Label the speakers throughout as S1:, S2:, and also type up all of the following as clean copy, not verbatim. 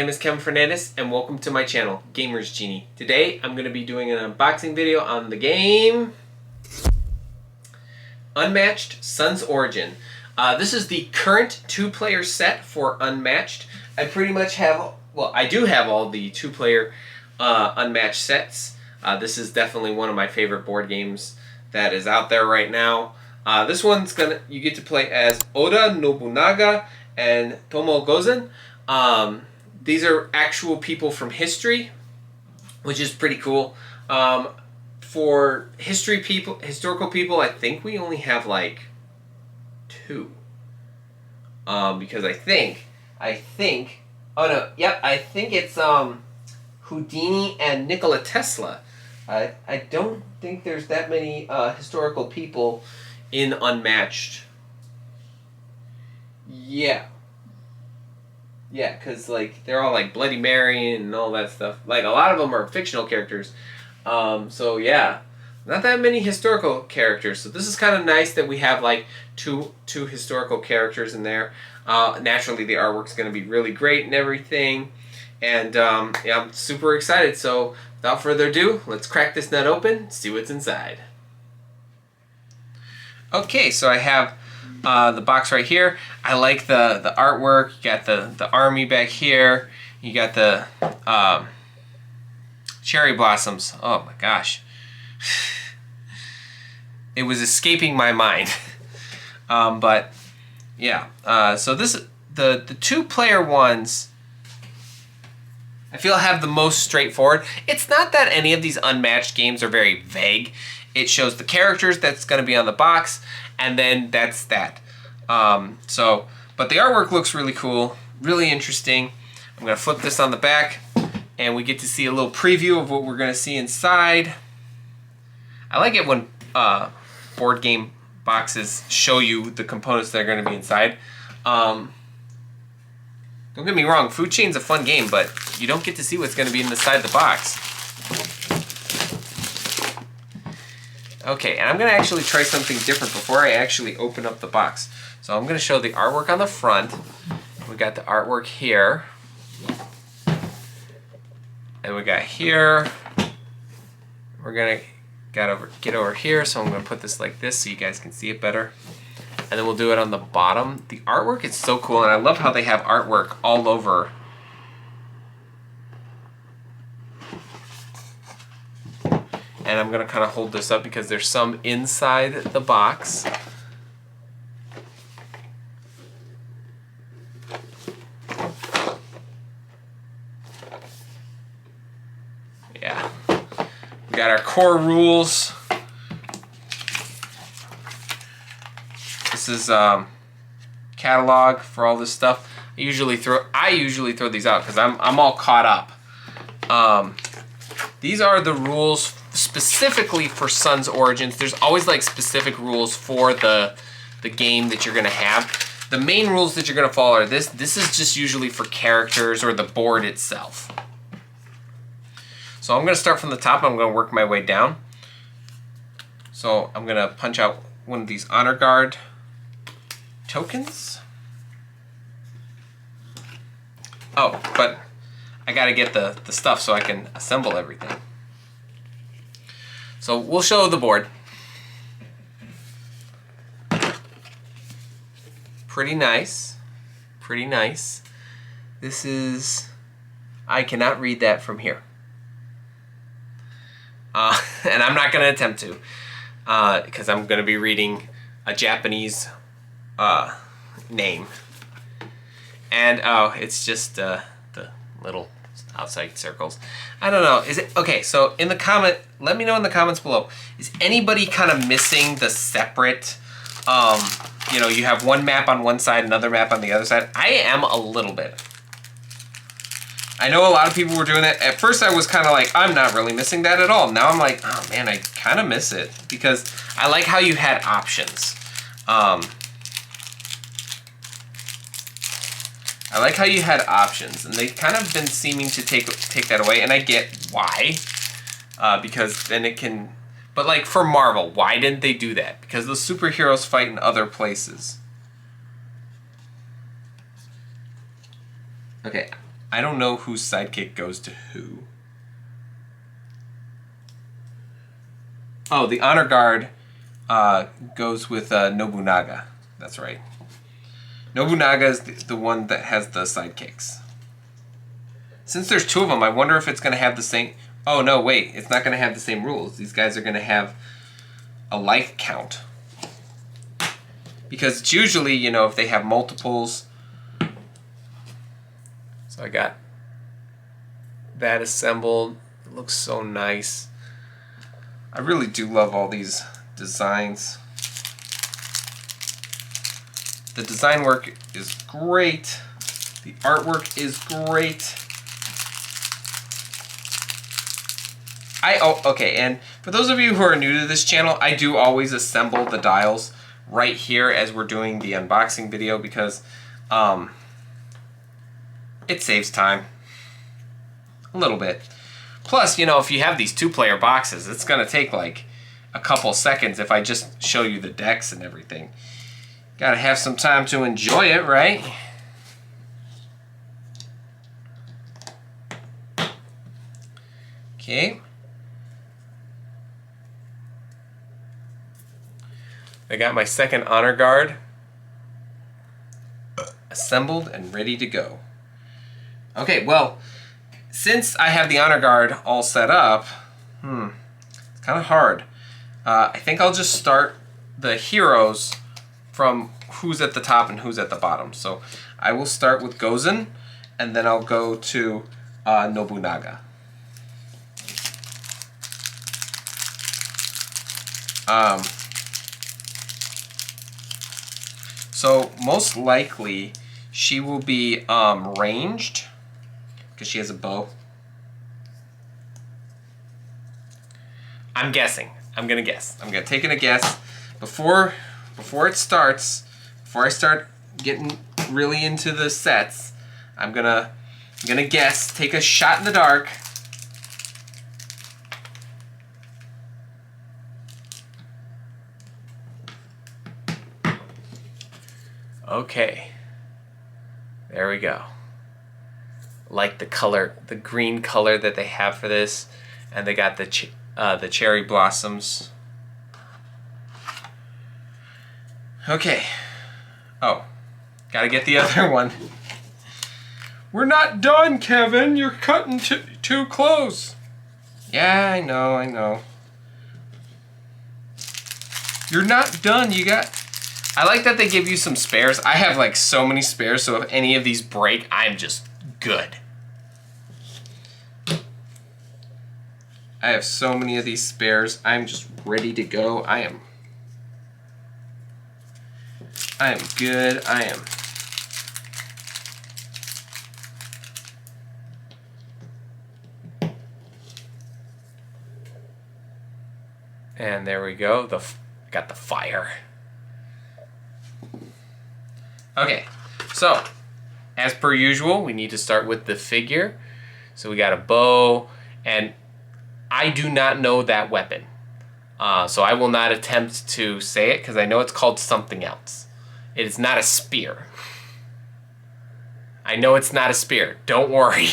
S1: name is Kevin Fernandez and welcome to my channel, Gamers Genie. Today I'm going to be doing an unboxing video on the game Unmatched Sun's Origin. This is the current 2-player set for Unmatched. I pretty much have, well, I do have all the 2-player Unmatched sets. This is definitely one of my favorite board games that is out there right now. This one's you get to play as Oda Nobunaga and Tomo Gozen. These are actual people from history, which is pretty cool. For historical people, I think we only have like 2. Because I think, oh no, yep, I think it's Houdini and Nikola Tesla. I don't think there's that many historical people in Unmatched. Yeah, because like they're all like Bloody Mary and all that stuff. Like a lot of them are fictional characters. So yeah, not that many historical characters. So this is kind of nice that we have like two historical characters in there. Naturally, the artwork's going to be really great and everything. And yeah, I'm super excited. So without further ado, let's crack this nut open, see what's inside. Okay, so I have the box right here. I like the artwork. You got the army back here. You got the cherry blossoms. Oh my gosh. It was escaping my mind. But yeah, so the 2-player ones I feel have the most straightforward. It's not that any of these Unmatched games are very vague. It shows the characters that's going to be on the box, and then that's that. But the artwork looks really cool, really interesting. I'm going to flip this on the back, and we get to see a little preview of what we're going to see inside. I like it when board game boxes show you the components that are going to be inside. Don't get me wrong, Food Chain's a fun game, but you don't get to see what's going to be inside the box. Okay, and I'm going to actually try something different before I actually open up the box. So I'm going to show the artwork on the front. We got the artwork here. And we got here. We're going to get over here, so I'm going to put this like this so you guys can see it better. And then we'll do it on the bottom. The artwork is so cool, and I love how they have artwork all over. And I'm going to kind of hold this up because there's some inside the box. Yeah. We got our core rules. This is catalog for all this stuff. I usually throw these out because I'm all caught up. These are the rules specifically for Sun's Origins. There's always like specific rules for the game that you're gonna have. The main rules that you're gonna follow are this. This is just usually for characters or the board itself. So I'm gonna start from the top. I'm gonna work my way down. So I'm gonna punch out one of these honor guard tokens. Oh, but I gotta get the stuff so I can assemble everything. So we'll show the board. Pretty nice. Pretty nice. This is, I cannot read that from here. And I'm not gonna attempt to, because I'm gonna be reading a Japanese name. And oh, it's just the little outside circles. I don't know. Is it okay? So in the comment, let me know in the comments below. Is anybody kind of missing the separate? You know, you have one map on one side, another map on the other side. I am a little bit. I know a lot of people were doing that. At first, I was kind of like, I'm not really missing that at all. Now I'm like, oh man, I kind of miss it because I like how you had options. I like how you had options, and they've kind of been seeming to take that away, and I get why, because then it can, but like for Marvel, why didn't they do that? Because the superheroes fight in other places. Okay, I don't know whose sidekick goes to who. Oh, the honor guard goes with Nobunaga. That's right. Nobunaga is the one that has the sidekicks. Since there's two of them, I wonder if it's going to have the same... Oh, no, wait. It's not going to have the same rules. These guys are going to have a life count. Because it's usually, you know, if they have multiples... So I got that assembled. It looks so nice. I really do love all these designs. The design work is great. The artwork is great. Okay, and for those of you who are new to this channel, I do always assemble the dials right here as we're doing the unboxing video because it saves time a little bit. Plus, you know, if you have these 2-player boxes, it's gonna take like a couple seconds if I just show you the decks and everything. Gotta have some time to enjoy it, right? Okay. I got my second honor guard assembled and ready to go. Okay, well, since I have the honor guard all set up, it's kind of hard. I think I'll just start the heroes from who's at the top and who's at the bottom. So I will start with Gozen, and then I'll go to Nobunaga. So most likely she will be ranged because she has a bow. I'm guessing. I'm gonna guess. I'm gonna take a guess before it starts. Before I start getting really into the sets, I'm gonna guess. Take a shot in the dark. Okay, there we go. Like the color, the green color that they have for this, and they got the cherry blossoms. Okay. Oh, gotta get the other one. We're not done, Kevin. You're cutting too close. Yeah, I know. You're not done. You got... I like that they give you some spares. I have like so many spares, so if any of these break, I'm just good. I have so many of these spares. I'm just ready to go. I am good. I am. And there we go. Got the fire. Okay, so as per usual, we need to start with the figure. So we got a bow, and I do not know that weapon. So I will not attempt to say it because I know it's called something else. It is not a spear. I know it's not a spear. Don't worry.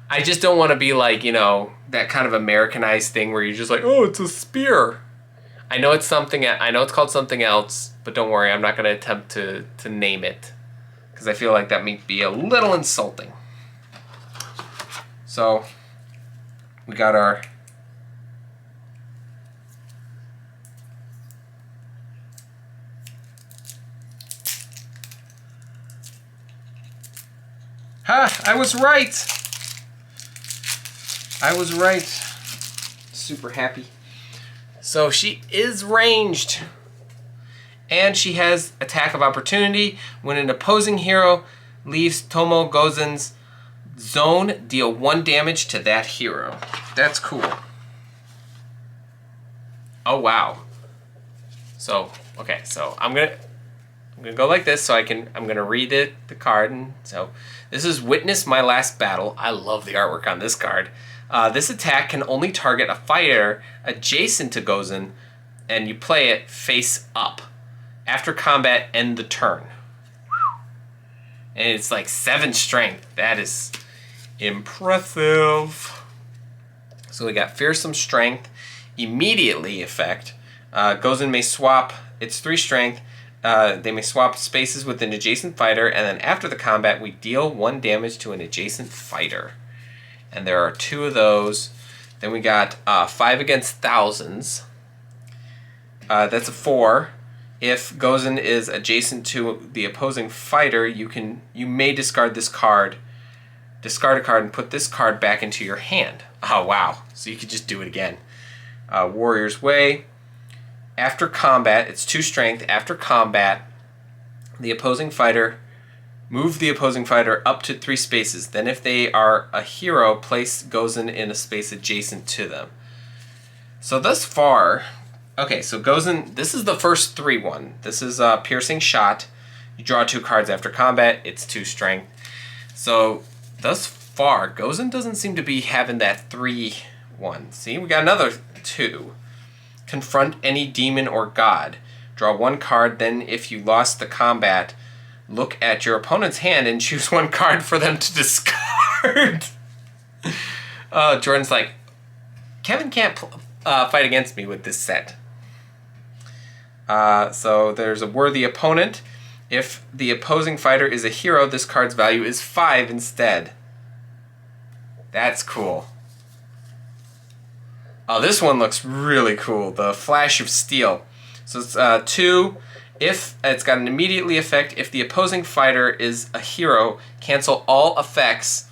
S1: I just don't want to be like, you know, that kind of Americanized thing where you're just like, oh, it's a spear. I know it's something. I know it's called something else, but don't worry. I'm not going to attempt to name it because I feel like that may be a little insulting. So we got our I was right. I was right. Super happy. So she is ranged. And she has attack of opportunity. When an opposing hero leaves Tomo Gozen's zone, deal 1 damage to that hero. That's cool. Oh wow. So, okay, so I'm gonna go like this so I'm gonna read the card. And so this is Witness My Last Battle. I love the artwork on this card. This attack can only target a fighter adjacent to Gozen, and you play it face up. After combat, end the turn. And it's like 7 strength. That is impressive. So we got fearsome strength, immediately effect. Gozen may swap, it's 3 strength. They may swap spaces with an adjacent fighter, and then after the combat, we deal 1 damage to an adjacent fighter. And there are 2 of those. Then we got 5 against thousands. That's a 4. If Gozen is adjacent to the opposing fighter, you may discard this card. Discard a card and put this card back into your hand. Oh, wow. So you could just do it again. Warrior's Way. After combat, it's 2 strength. After combat, the opposing fighter, move the opposing fighter up to 3 spaces. Then if they are a hero, place Gozen in a space adjacent to them. So thus far, okay, so Gozen, this is the first 3 one. This is a piercing shot. You draw 2 cards after combat. It's 2 strength. So thus far, Gozen doesn't seem to be having that 3 one. See, we got another 2. Confront any demon or god. Draw 1 card, then if you lost the combat, look at your opponent's hand and choose 1 card for them to discard. Jordan's like, Kevin can't fight against me with this set. So there's a worthy opponent. If the opposing fighter is a hero, this card's value is 5 instead. That's cool. Oh, this one looks really cool. The Flash of Steel. So it's 2. If it's got an immediately effect, if the opposing fighter is a hero, cancel all effects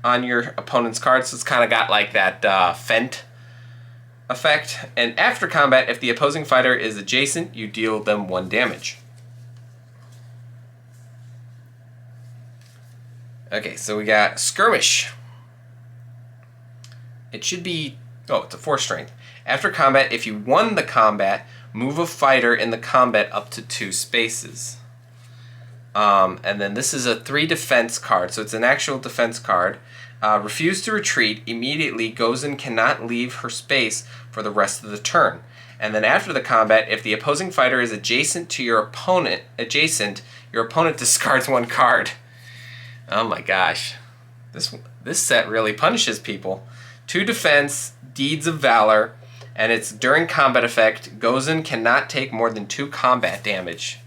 S1: on your opponent's card. So it's kind of got like that Fent effect. And after combat, if the opposing fighter is adjacent, you deal them 1 damage. Okay, so we got Skirmish. It should be, oh, it's a 4 strength. After combat, if you won the combat, move a fighter in the combat up to 2 spaces. And then this is a 3 defense card, so it's an actual defense card. Refuse to retreat. Immediately, Gozen cannot leave her space for the rest of the turn. And then after the combat, if the opposing fighter is adjacent to your opponent, your opponent discards 1 card. Oh my gosh. This set really punishes people. 2 defense, Deeds of Valor, and it's during combat effect. Gozen cannot take more than 2 combat damage.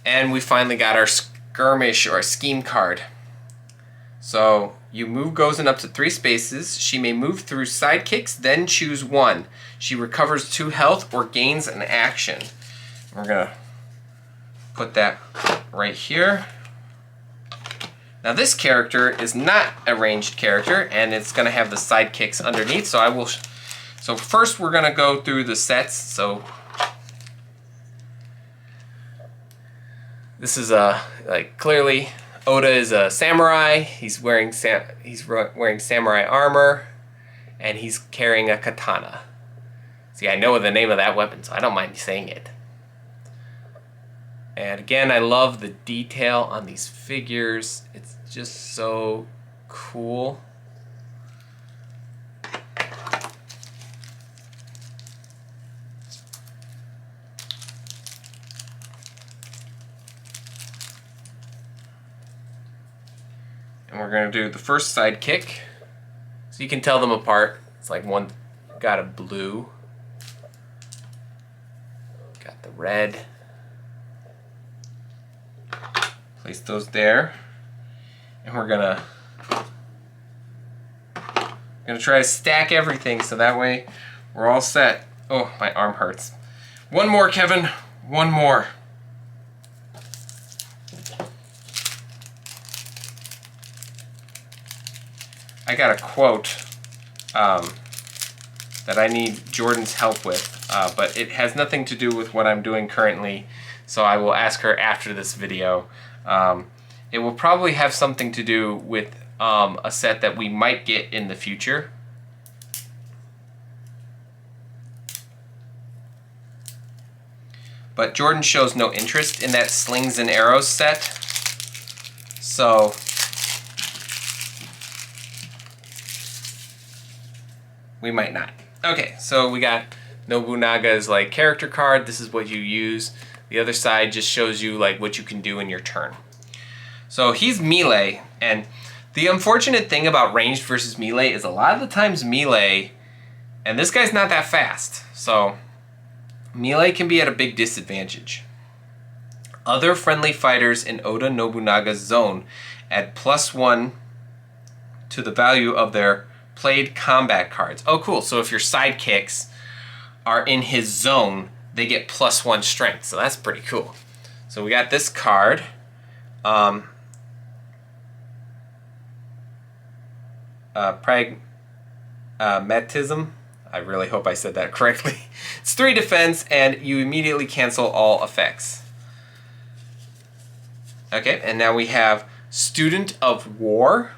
S1: And we finally got our Skirmish or Scheme card. So you move Gozen up to 3 spaces. She may move through sidekicks, then choose 1. She recovers 2 health or gains an action. We're going to put that right here. Now this character is not a ranged character, and it's going to have the sidekicks underneath. So So first we're going to go through the sets. So this is like clearly Oda is a samurai. He's wearing samurai armor, and he's carrying a katana. See, I know the name of that weapon, so I don't mind saying it. And again, I love the detail on these figures. It's just so cool. And we're going to do the first side kick. So you can tell them apart. It's like one got a blue, got the red. Place those there, and we're gonna try to stack everything so that way we're all set. Oh, my arm hurts. One more, Kevin. One more. I got a quote that I need Jordan's help with, but it has nothing to do with what I'm doing currently, so I will ask her after this video. It will probably have something to do with a set that we might get in the future. But Jordan shows no interest in that slings and arrows set, so we might not. Okay, so we got Nobunaga's like character card. This is what you use. The other side just shows you like what you can do in your turn. So he's melee, and the unfortunate thing about ranged versus melee is a lot of the times melee, and this guy's not that fast, so melee can be at a big disadvantage. Other friendly fighters in Oda Nobunaga's zone add +1 to the value of their played combat cards. Oh, cool. So if your sidekicks are in his zone, they get +1 strength. So that's pretty cool. So we got this card. Pragmatism. I really hope I said that correctly. It's 3 defense, and you immediately cancel all effects. Okay, and now we have Student of War.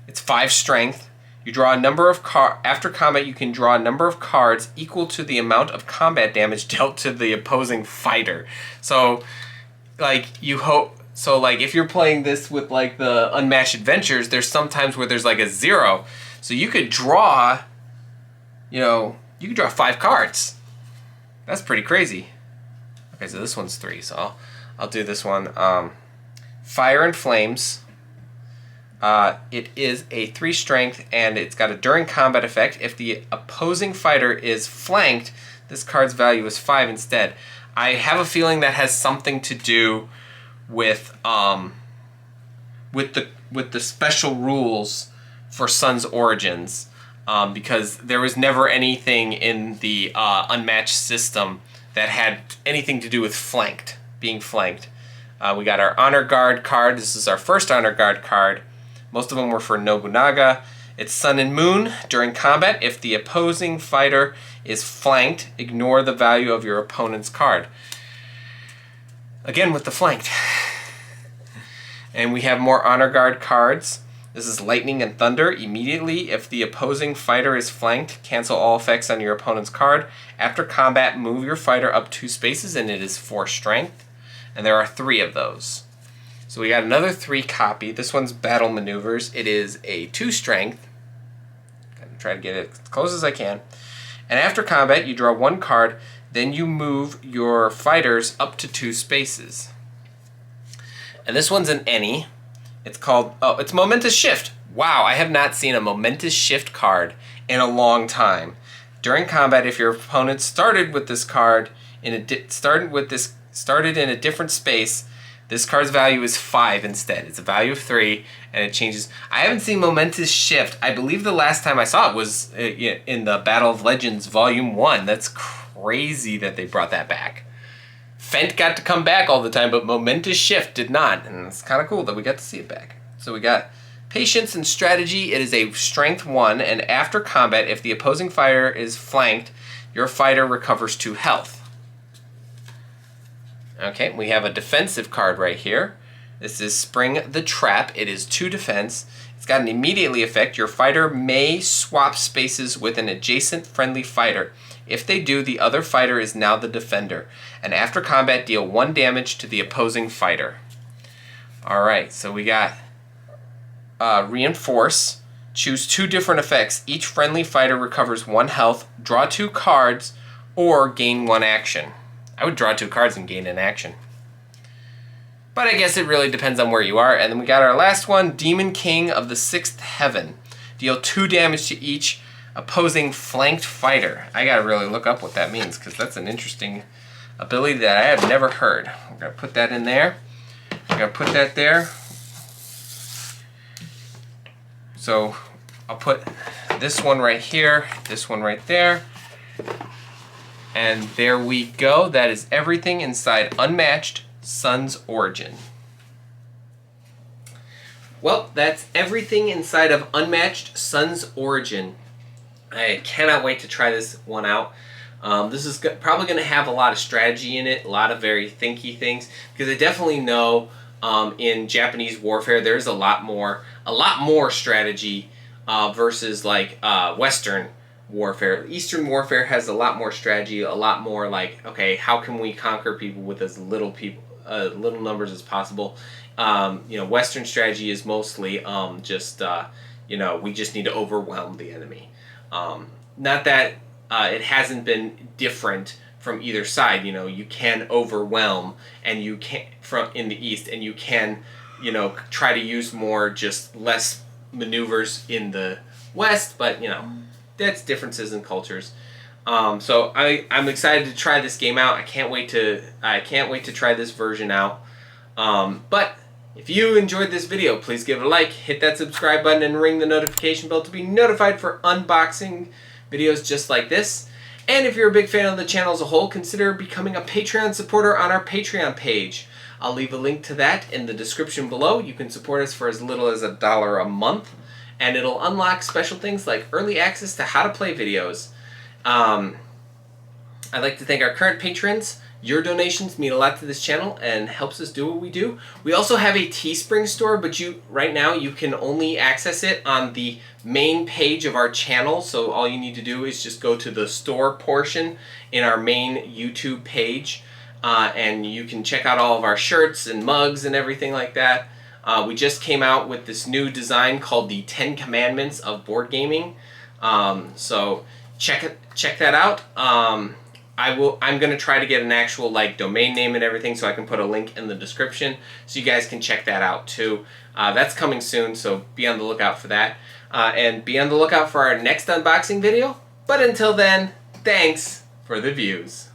S1: It's 5 strength. You draw a number of after combat, you can draw a number of cards equal to the amount of combat damage dealt to the opposing fighter. So, like, if you're playing this with, like, the Unmatched Adventures, there's sometimes where there's, like, a 0. So you could draw, you could draw 5 cards. That's pretty crazy. Okay, so this one's 3, so I'll do this one. Fire and Flames. It is a 3 strength, and it's got a during combat effect. If the opposing fighter is flanked, this card's value is 5 instead. I have a feeling that has something to do with the special rules for Sun's Origins, because there was never anything in the Unmatched system that had anything to do with being flanked. We got our Honor Guard card. This is our first Honor Guard card. Most of them were for Nobunaga. It's Sun and Moon. During combat, if the opposing fighter is flanked, ignore the value of your opponent's card. Again with the flanked. And we have more Honor Guard cards. This is Lightning and Thunder. Immediately, if the opposing fighter is flanked, cancel all effects on your opponent's card. After combat, move your fighter up 2 spaces, and it is 4 strength. And there are 3 of those. So we got another 3 copy. This one's Battle Maneuvers. It is a 2 strength. I'm gonna try to get it as close as I can. And after combat, you draw 1 card. Then you move your fighters up to 2 spaces. And this one's an any. It's called, it's Momentous Shift. Wow, I have not seen a Momentous Shift card in a long time. During combat, if your opponent started with this card started in a different space, this card's value is 5 instead. It's a value of 3, and it changes. I haven't seen Momentous Shift. I believe the last time I saw it was in the Battle of Legends Volume 1. That's crazy that they brought that back. Fent got to come back all the time, but Momentous Shift did not, and it's kind of cool that we got to see it back. So we got Patience and Strategy. It is a strength 1, and after combat, if the opposing fighter is flanked, your fighter recovers 2 health. Okay, we have a defensive card right here. This is Spring the Trap. It is 2 defense. It's got an immediately effect. Your fighter may swap spaces with an adjacent friendly fighter. If they do, the other fighter is now the defender. And after combat, deal 1 damage to the opposing fighter. Alright, so we got Reinforce. Choose 2 different effects. Each friendly fighter recovers 1 health, draw 2 cards, or gain 1 action. I would draw 2 cards and gain an action. But I guess it really depends on where you are. And then we got our last one, Demon King of the 6th Heaven. Deal 2 damage to each opposing flanked fighter. I gotta really look up what that means, because that's an interesting ability that I have never heard. We're gonna put that in there. We're gonna put that there. So I'll put this one right here, this one right there. And there we go. That is everything inside Unmatched Sun's Origin. Well, that's everything inside of Unmatched Sun's Origin. I cannot wait to try this one out. This is probably going to have a lot of strategy in it, a lot of very thinky things, because I definitely know in Japanese warfare there's a lot more strategy versus like Western warfare. Eastern warfare has a lot more strategy, a lot more like, okay, how can we conquer people with as little numbers as possible. Western strategy is mostly we just need to overwhelm the enemy. Not that it hasn't been different from either side. You can overwhelm, and you can in the East, and you can you know, try to use more, just less maneuvers in the West, but you know, that's differences in cultures. So I'm excited to try this game out. I can't wait to try this version out. But if you enjoyed this video, please give it a like, hit that subscribe button, and ring the notification bell to be notified for unboxing videos just like this. And if you're a big fan of the channel as a whole, consider becoming a Patreon supporter on our Patreon page. I'll leave a link to that in the description below. You can support us for as little as $1 a month, and it'll unlock special things like early access to how to play videos. I'd like to thank our current patrons. Your donations mean a lot to this channel and helps us do what we do. We also have a Teespring store, but right now you can only access it on the main page of our channel. So all you need to do is just go to the store portion in our main YouTube page, and you can check out all of our shirts and mugs and everything like that. We just came out with this new design called the 10 Commandments of Board Gaming. So check that out. I'm going to try to get an actual domain name and everything, so I can put a link in the description so you guys can check that out too. That's coming soon, so be on the lookout for that. And be on the lookout for our next unboxing video. But until then, thanks for the views.